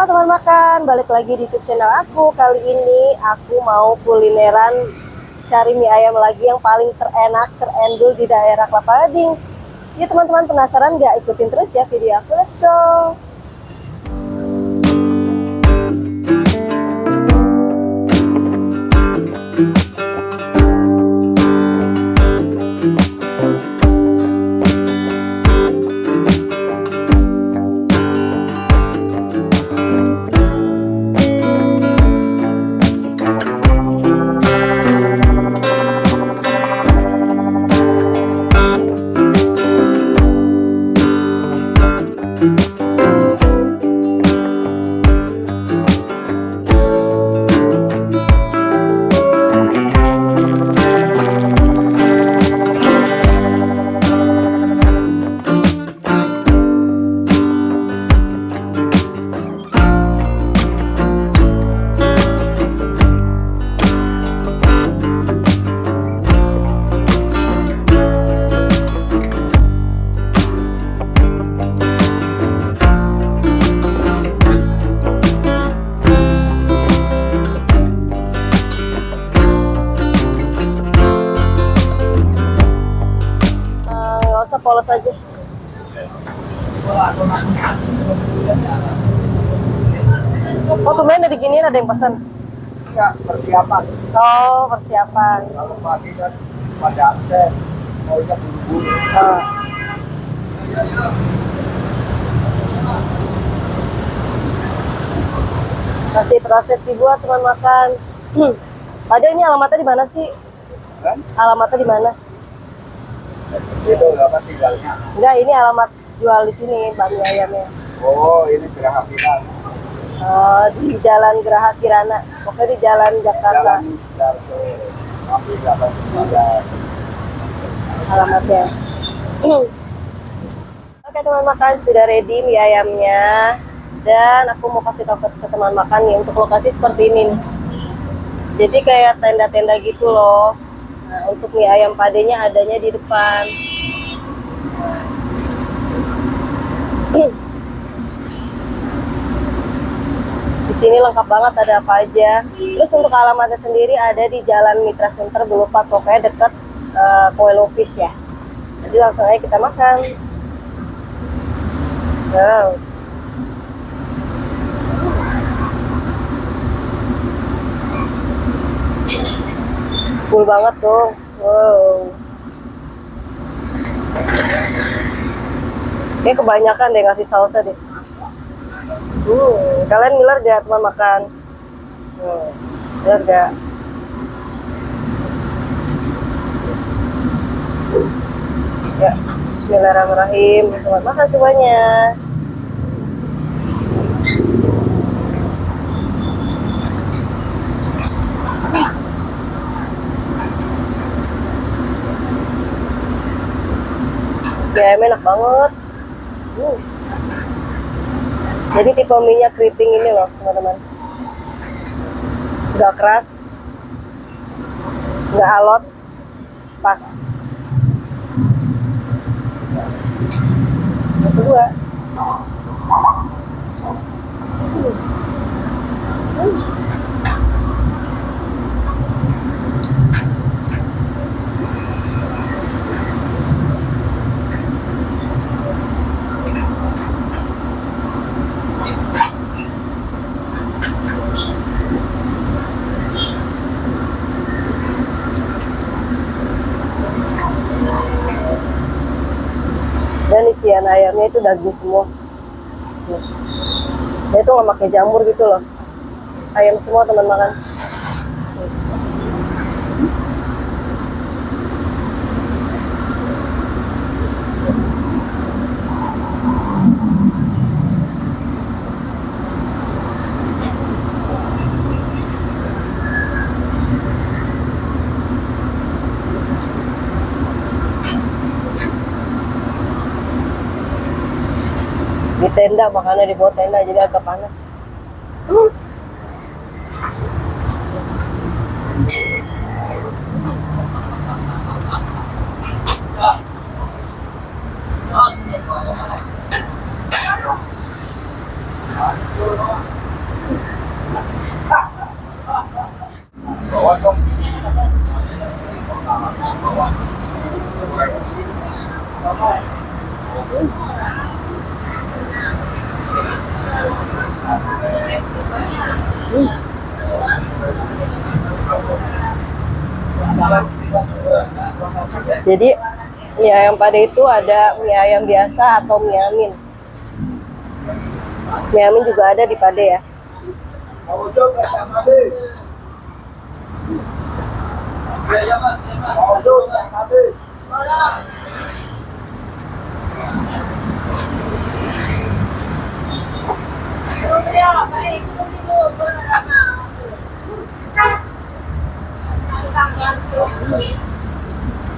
Halo teman makan, balik lagi di YouTube channel aku. Kali ini aku mau kulineran, cari mie ayam lagi yang paling terenak, terendul di daerah Kelapa Gading. Yuk teman-teman, penasaran gak? Ikutin terus ya video aku, let's go. Usah polos aja. Oh, tumben ada diginiin, ada yang pesan. Ya, persiapan. Oh, persiapan. Kalau pagi kan pada absen, maunya buru-buru. Oh. Masih proses dibuat teman makan. Ada ini alamatnya di mana sih? Kan? Alamatnya di mana? Itu apa tinggalnya? Enggak, ini alamat jual di sini bakmi ayamnya. Oh, ini Geraha Pilar. Oh, di Jalan Geraha Kirana. Pokoknya di Jalan Jakarta. Jalan Darto, ambil jalan ada. Alamatnya. Oke teman makan, sudah ready mie ayamnya. Dan aku mau kasih tahu ke teman makan nih, untuk lokasi seperti ini nih. Jadi kayak tenda-tenda gitu loh. Nah, untuk mie ayam padenya adanya di depan. Di sini lengkap banget, ada apa aja. Terus untuk alamatnya sendiri ada di Jalan Mitra Center Boulevard, pokoknya dekat Kue Lupis ya. Jadi langsung aja kita makan. Wow. Full banget tuh. Wow. Kayak kebanyakan deh ngasih sausnya deh. Kalian ngiler gak teman makan? Ngiler gak? Ya, bismillahirrahmanirrahim. Selamat makan semuanya. Ya, enak banget. Jadi tipe mie-nya keriting ini loh teman-teman. Nggak keras, nggak alot, pas. Yang kedua, dan isian ayamnya itu daging semua. Dia itu nggak pakai jamur gitu loh, ayam semua teman makan. Di tenda, makannya di bawah tenda, jadi agak panas. Jadi mie ayam Pade itu ada mie ayam biasa atau mie amin. Mie amin juga ada di Pade ya.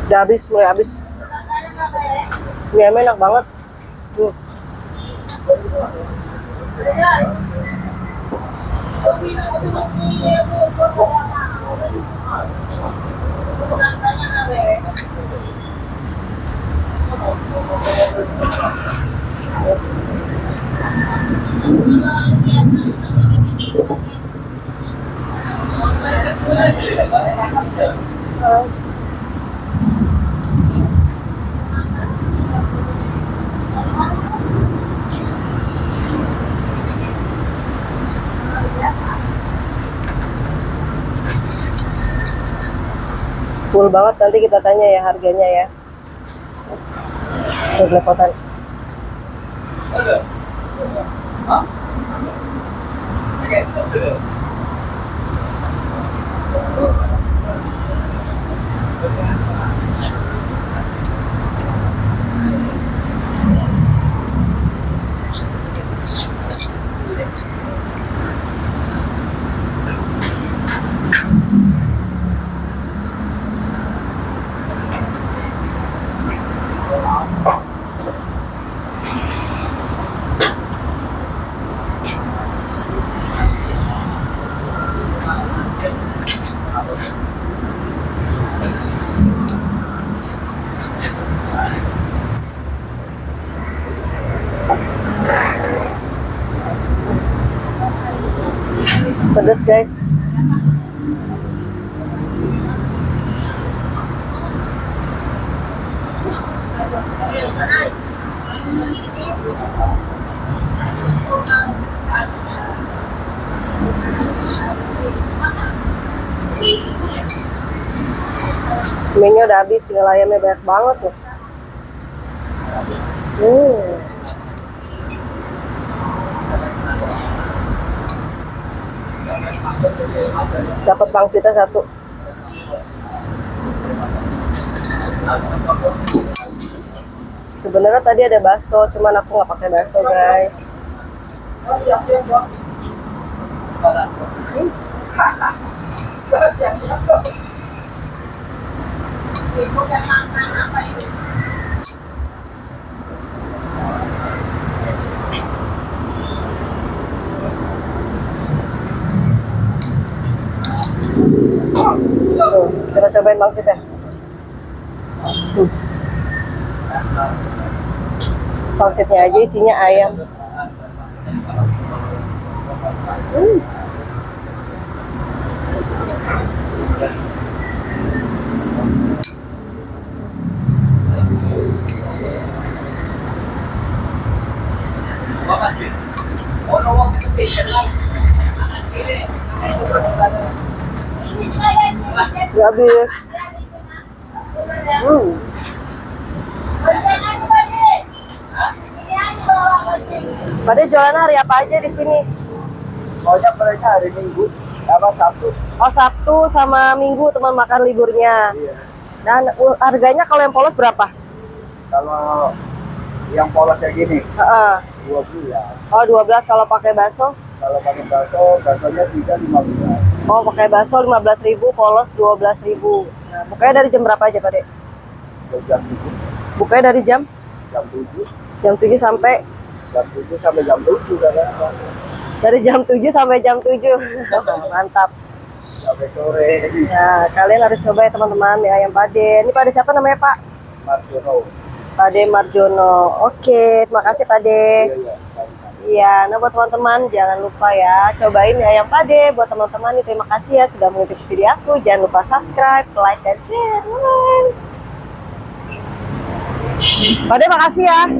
Udah habis, mulai habis. Mie ayam enak banget. Full banget, nanti kita tanya ya harganya ya. Belepotan. Pedas guys. Mie-nya udah habis, tinggal ayamnya banyak banget loh. Dapat pangsitnya satu. Sebenarnya tadi ada bakso, cuman aku nggak pakai bakso guys. Tuh, kita cobain pangsitnya. Pangsitnya aja isinya ayam. Udah habis. Pade jualan hari apa aja di sini? Pokoknya mereka hari Minggu, apa Sabtu. Oh, Sabtu sama Minggu teman makan liburnya. Iya. Dan harganya kalau yang polos berapa? Kalau yang polos kayak gini, Heeh. 12. Oh, 12 kalau pakai bakso. Kalau pakai bakso, baksonya 3,15. Oh, pakai bakso 15.000, polos 12.000. Nah, bukanya dari jam berapa aja, Pade? Jam 7. Bukanya dari jam? Jam 7. Jam 7 sampai? Jam 7 sampai jam 7 kan. Dari jam 7 sampai jam 7. Mantap. Sampai sore. Nah, kalian harus coba ya teman-teman mie ayam Pade. Ini Pade siapa namanya, Pak? Marjono. Pade Marjono. Oke, terima kasih Pade. Iya, iya. Iya, nah buat teman-teman jangan lupa ya cobain mie ayam pade. Buat teman-teman nih terima kasih ya sudah mengikuti video aku. Jangan lupa subscribe, like, dan share. Bye. Pade makasih ya.